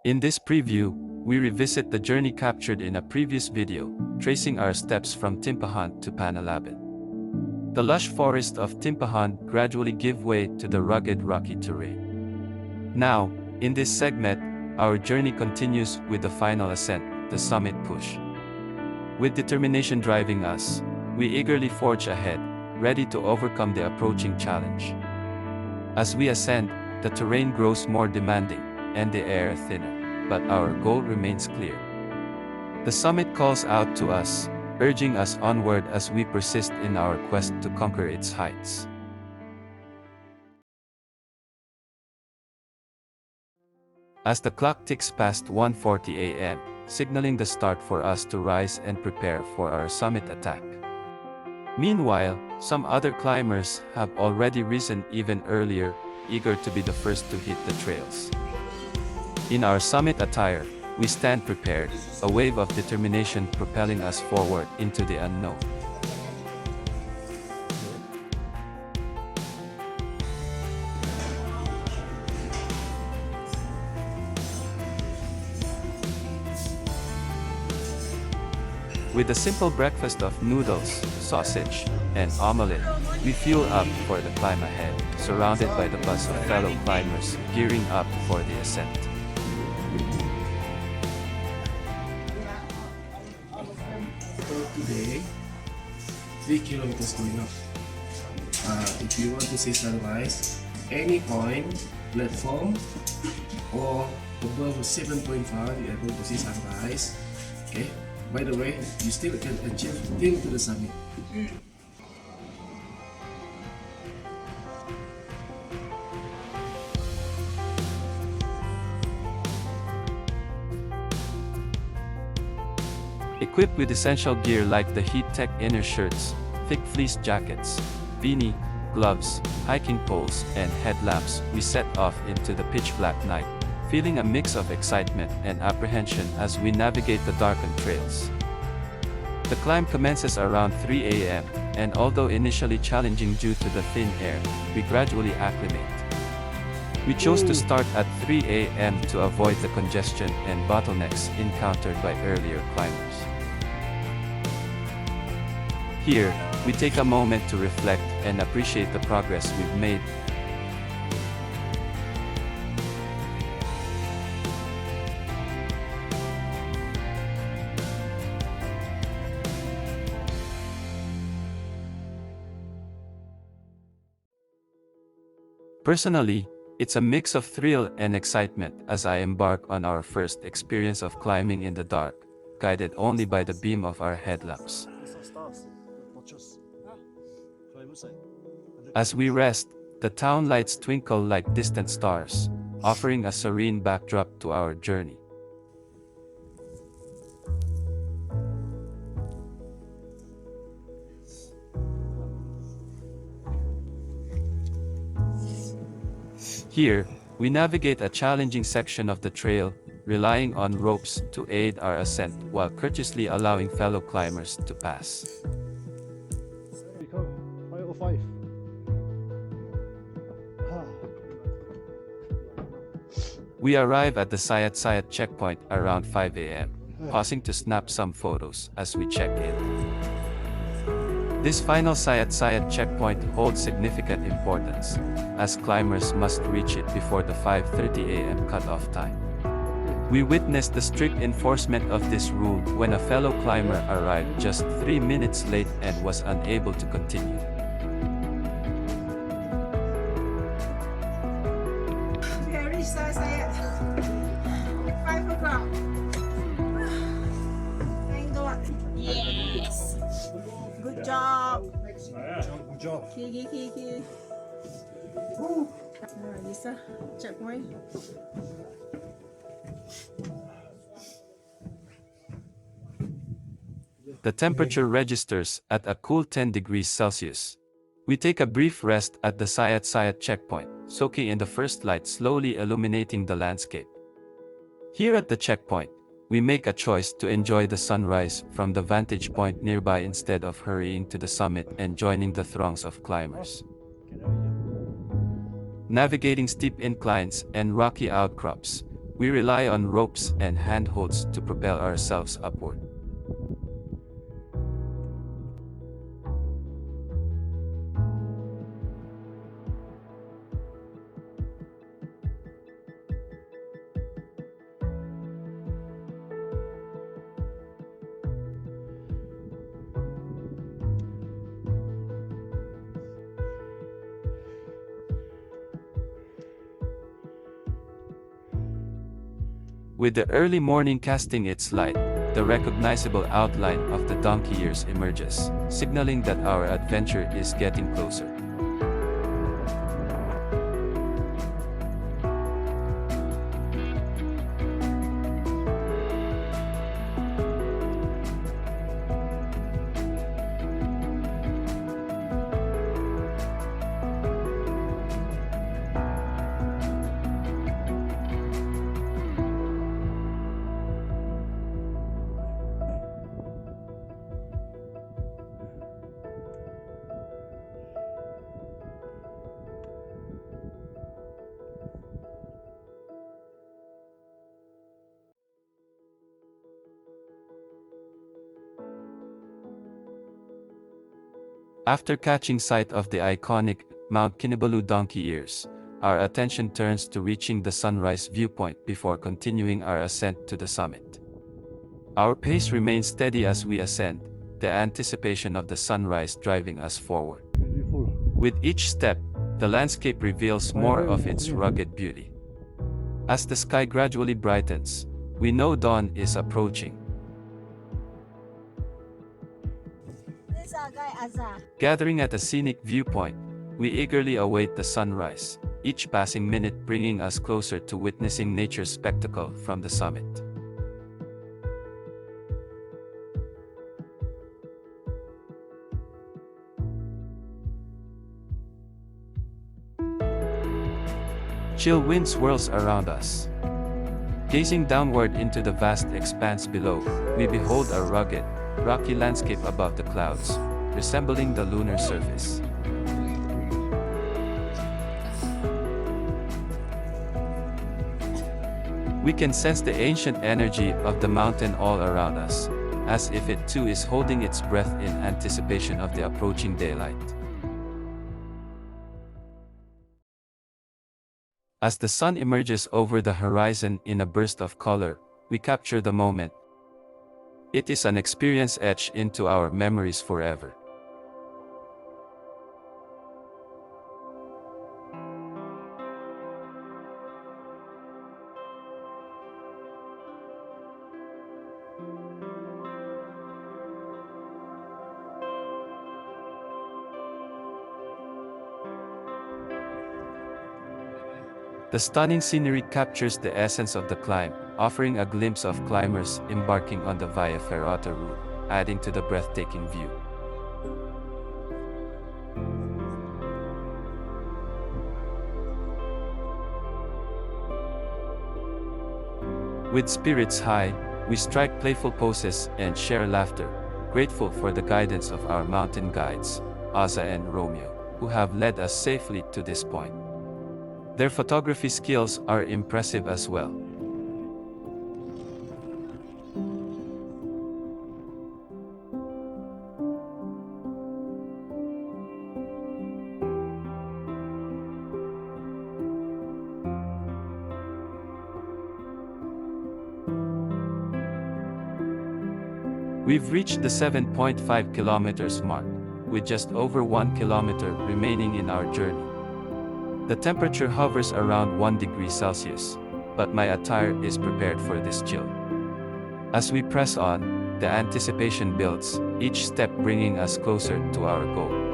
In this preview, we revisit the journey captured in a previous video, tracing our steps from Timpohon to Panalaban. The lush forest of Timpohon gradually give way to the rugged rocky terrain. Now, in this segment, our journey continues with the final ascent, the summit push. With determination driving us, we eagerly forge ahead, ready to overcome the approaching challenge. As we ascend, the terrain grows more demanding, and the air thinner, but our goal remains clear. The summit calls out to us, urging us onward as we persist in our quest to conquer its heights. As the clock ticks past 1:40 a.m., signaling the start for us to rise and prepare for our summit attack. Meanwhile, some other climbers have already risen even earlier, eager to be the first to hit the trails. In our summit attire, we stand prepared, a wave of determination propelling us forward into the unknown. With a simple breakfast of noodles, sausage, and omelette, we fuel up for the climb ahead, surrounded by the buzz of fellow climbers gearing up for the ascent. Today, 3 kilometers going up. If you want to see sunrise, any point, platform, or above 7.5, you are going to see sunrise. Okay. By the way, you still can achieve till to the summit. Equipped with essential gear like the heat-tech inner shirts, thick fleece jackets, beanie, gloves, hiking poles, and headlamps, we set off into the pitch-black night, feeling a mix of excitement and apprehension as we navigate the darkened trails. The climb commences around 3 a.m., and although initially challenging due to the thin air, we gradually acclimate. We chose to start at 3 a.m. to avoid the congestion and bottlenecks encountered by earlier climbers. Here, we take a moment to reflect and appreciate the progress we've made. Personally, it's a mix of thrill and excitement as I embark on our first experience of climbing in the dark, guided only by the beam of our headlamps. As we rest, the town lights twinkle like distant stars, offering a serene backdrop to our journey. Here, we navigate a challenging section of the trail, relying on ropes to aid our ascent while courteously allowing fellow climbers to pass. We arrive at the Sayat-Sayat checkpoint around 5 a.m., pausing to snap some photos as we check in. This final Sayat-Sayat checkpoint holds significant importance, as climbers must reach it before the 5:30 a.m. cutoff time. We witnessed the strict enforcement of this rule when a fellow climber arrived just 3 minutes late and was unable to continue. We have reached Sayat. 5 o'clock. Thank God. Yes. Good job. Good job. Key. Lisa, checkpoint. The temperature registers at a cool 10 degrees Celsius. We take a brief rest at the Sayat-Sayat checkpoint, soaking in the first light slowly illuminating the landscape. Here at the checkpoint, we make a choice to enjoy the sunrise from the vantage point nearby instead of hurrying to the summit and joining the throngs of climbers. Navigating steep inclines and rocky outcrops, We rely on ropes and handholds to propel ourselves upward. With the early morning casting its light, the recognizable outline of the donkey ears emerges, signaling that our adventure is getting closer. After catching sight of the iconic Mount Kinabalu donkey ears, our attention turns to reaching the sunrise viewpoint before continuing our ascent to the summit. Our pace remains steady as we ascend, the anticipation of the sunrise driving us forward. With each step, the landscape reveals more of its rugged beauty. As the sky gradually brightens, we know dawn is approaching. Gathering at a scenic viewpoint, we eagerly await the sunrise, each passing minute bringing us closer to witnessing nature's spectacle from the summit. Chill wind swirls around us. Gazing downward into the vast expanse below, we behold a rugged, rocky landscape above the clouds, resembling the lunar surface. We can sense the ancient energy of the mountain all around us, as if it too is holding its breath in anticipation of the approaching daylight. As the sun emerges over the horizon in a burst of color, we capture the moment. It is an experience etched into our memories forever. The stunning scenery captures the essence of the climb, offering a glimpse of climbers embarking on the Via Ferrata route, adding to the breathtaking view. With spirits high, we strike playful poses and share laughter, grateful for the guidance of our mountain guides, Asa and Romeo, who have led us safely to this point. Their photography skills are impressive as well. We've reached the 7.5 kilometers mark, with just over 1 kilometer remaining in our journey. The temperature hovers around 1 degree Celsius, but my attire is prepared for this chill. As we press on, the anticipation builds, each step bringing us closer to our goal.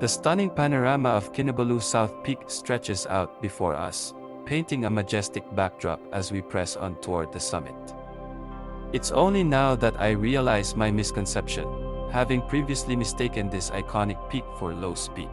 The stunning panorama of Kinabalu South Peak stretches out before us, painting a majestic backdrop as we press on toward the summit. It's only now that I realize my misconception. having previously mistaken this iconic peak for Lowe's Peak.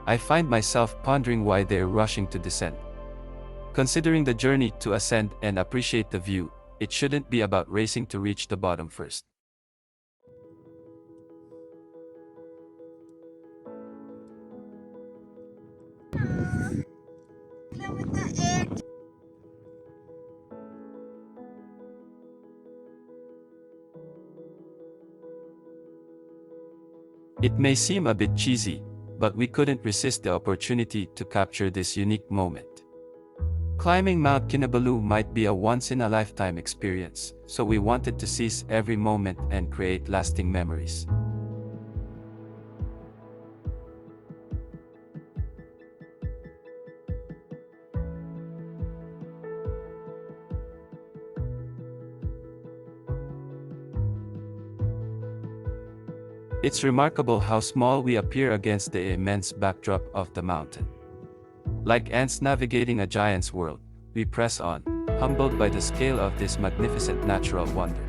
I find myself pondering why they're rushing to descend. Considering the journey to ascend and appreciate the view, it shouldn't be about racing to reach the bottom first. It may seem a bit cheesy, but we couldn't resist the opportunity to capture this unique moment. Climbing Mount Kinabalu might be a once-in-a-lifetime experience, so we wanted to seize every moment and create lasting memories. It's remarkable how small we appear against the immense backdrop of the mountain. Like ants navigating a giant's world, we press on, humbled by the scale of this magnificent natural wonder.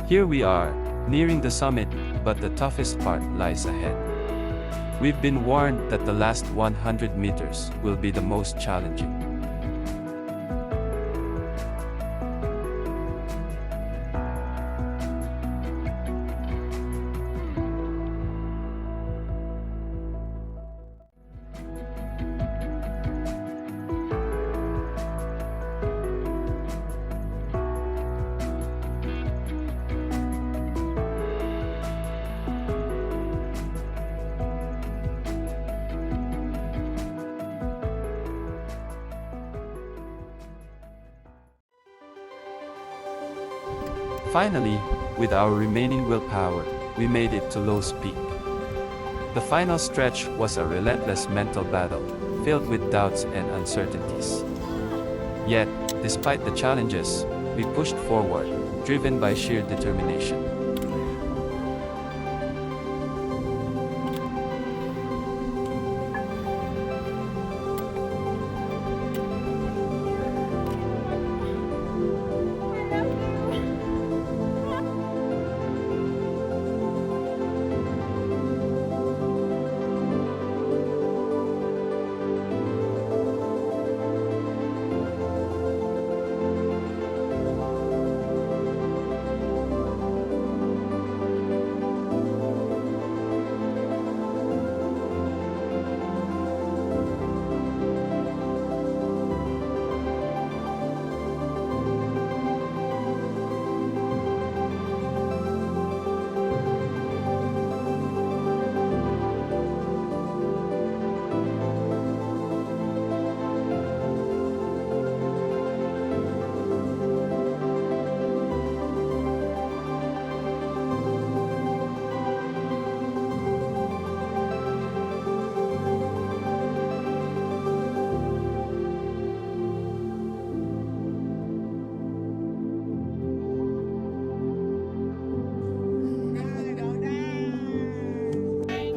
Here we are, nearing the summit, but the toughest part lies ahead. We've been warned that the last 100 meters will be the most challenging. Finally, with our remaining willpower, we made it to Lowe's Peak. The final stretch was a relentless mental battle, filled with doubts and uncertainties. Yet, despite the challenges, we pushed forward, driven by sheer determination.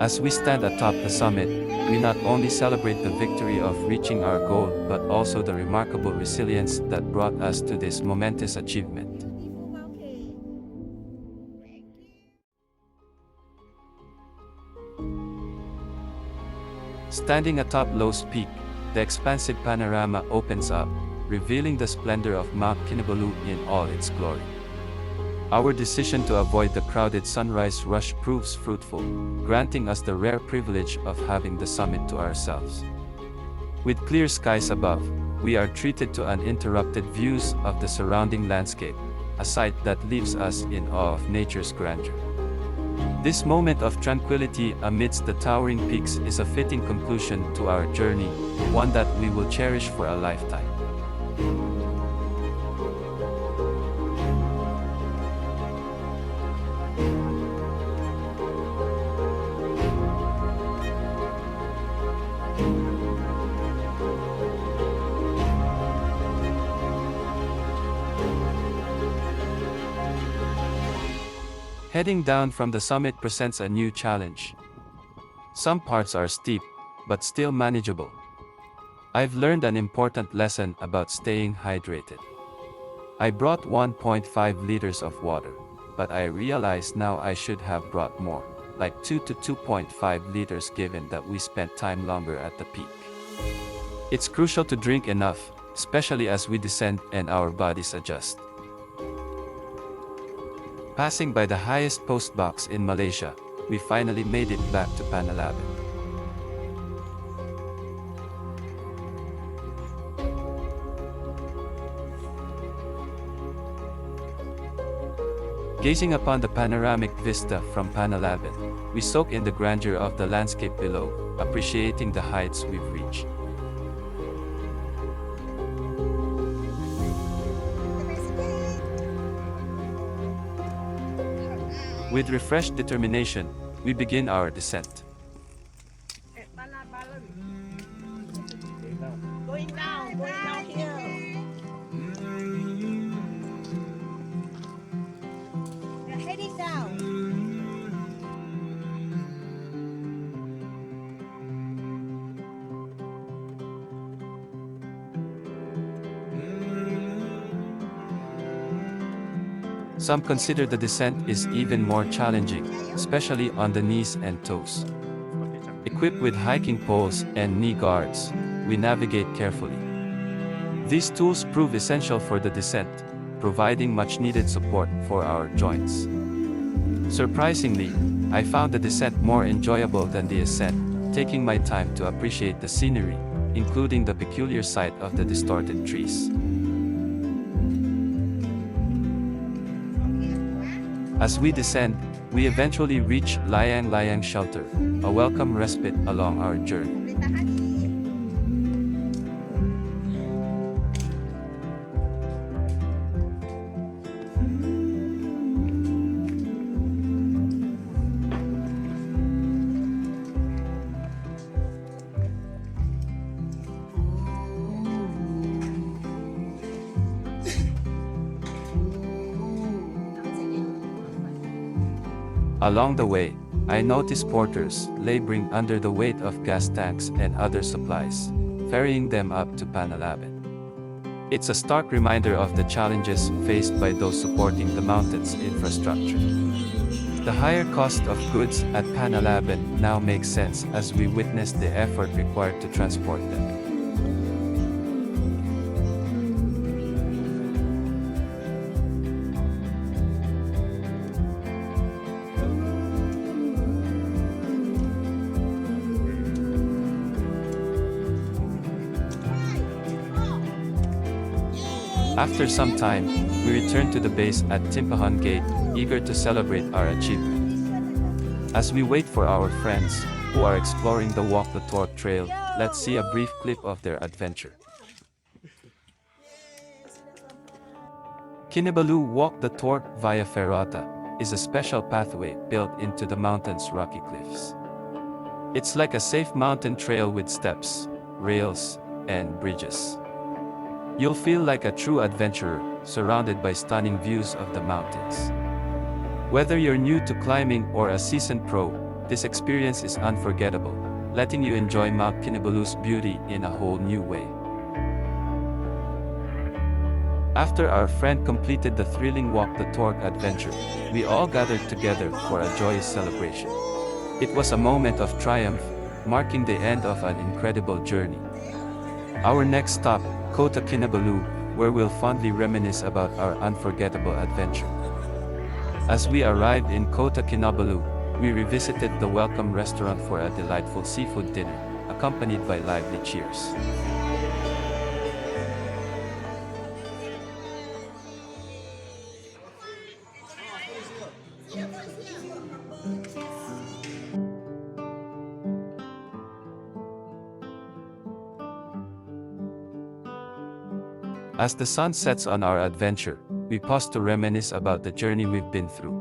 As we stand atop the summit, we not only celebrate the victory of reaching our goal but also the remarkable resilience that brought us to this momentous achievement. Standing atop Lowe's Peak, the expansive panorama opens up, revealing the splendor of Mount Kinabalu in all its glory. Our decision to avoid the crowded sunrise rush proves fruitful, granting us the rare privilege of having the summit to ourselves. With clear skies above, we are treated to uninterrupted views of the surrounding landscape, a sight that leaves us in awe of nature's grandeur. This moment of tranquility amidst the towering peaks is a fitting conclusion to our journey, one that we will cherish for a lifetime. Heading down from the summit presents a new challenge. Some parts are steep, but still manageable. I've learned an important lesson about staying hydrated. I brought 1.5 liters of water, but I realize now I should have brought more, like 2 to 2.5 liters given that we spent time longer at the peak. It's crucial to drink enough, especially as we descend and our bodies adjust. Passing by the highest post box in Malaysia, we finally made it back to Panalaban. Gazing upon the panoramic vista from Panalaban, we soak in the grandeur of the landscape below, appreciating the heights we've reached. With refreshed determination, we begin our descent. Going down here. We're heading down. Some consider the descent is even more challenging, especially on the knees and toes. Equipped with hiking poles and knee guards, we navigate carefully. These tools prove essential for the descent, providing much-needed support for our joints. Surprisingly, I found the descent more enjoyable than the ascent, taking my time to appreciate the scenery, including the peculiar sight of the distorted trees. As we descend, we eventually reach Layang-Layang Shelter, a welcome respite along our journey. Along the way, I noticed porters laboring under the weight of gas tanks and other supplies, ferrying them up to Panalaban. It's a stark reminder of the challenges faced by those supporting the mountain's infrastructure. The higher cost of goods at Panalaban now makes sense as we witness the effort required to transport them. After some time, we returned to the base at Timpohon Gate, eager to celebrate our achievement. As we wait for our friends, who are exploring the Walk the Torq trail, let's see a brief clip of their adventure. Kinabalu Walk the Torq via Ferrata is a special pathway built into the mountain's rocky cliffs. It's like a safe mountain trail with steps, rails, and bridges. You'll feel like a true adventurer, surrounded by stunning views of the mountains. Whether you're new to climbing or a seasoned pro, this experience is unforgettable, letting you enjoy Mount Kinabalu's beauty in a whole new way. After our friend completed the thrilling Walk the Torq adventure, we all gathered together for a joyous celebration. It was a moment of triumph, marking the end of an incredible journey. Our next stop, Kota Kinabalu, where we'll fondly reminisce about our unforgettable adventure. As we arrived in Kota Kinabalu, we revisited the welcome restaurant for a delightful seafood dinner, accompanied by lively cheers. As the sun sets on our adventure, we pause to reminisce about the journey we've been through.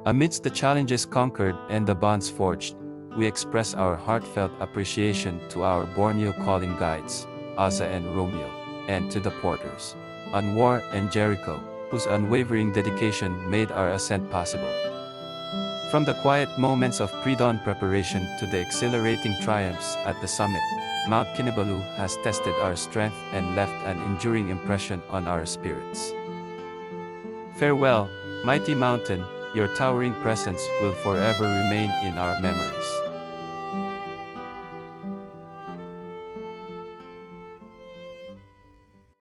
Amidst the challenges conquered and the bonds forged, we express our heartfelt appreciation to our Borneo calling guides, Asa and Romeo, and to the porters, Anwar and Jericho, who whose unwavering dedication made our ascent possible. From the quiet moments of pre-dawn preparation to the exhilarating triumphs at the summit, Mount Kinabalu has tested our strength and left an enduring impression on our spirits. Farewell, mighty mountain, your towering presence will forever remain in our memories.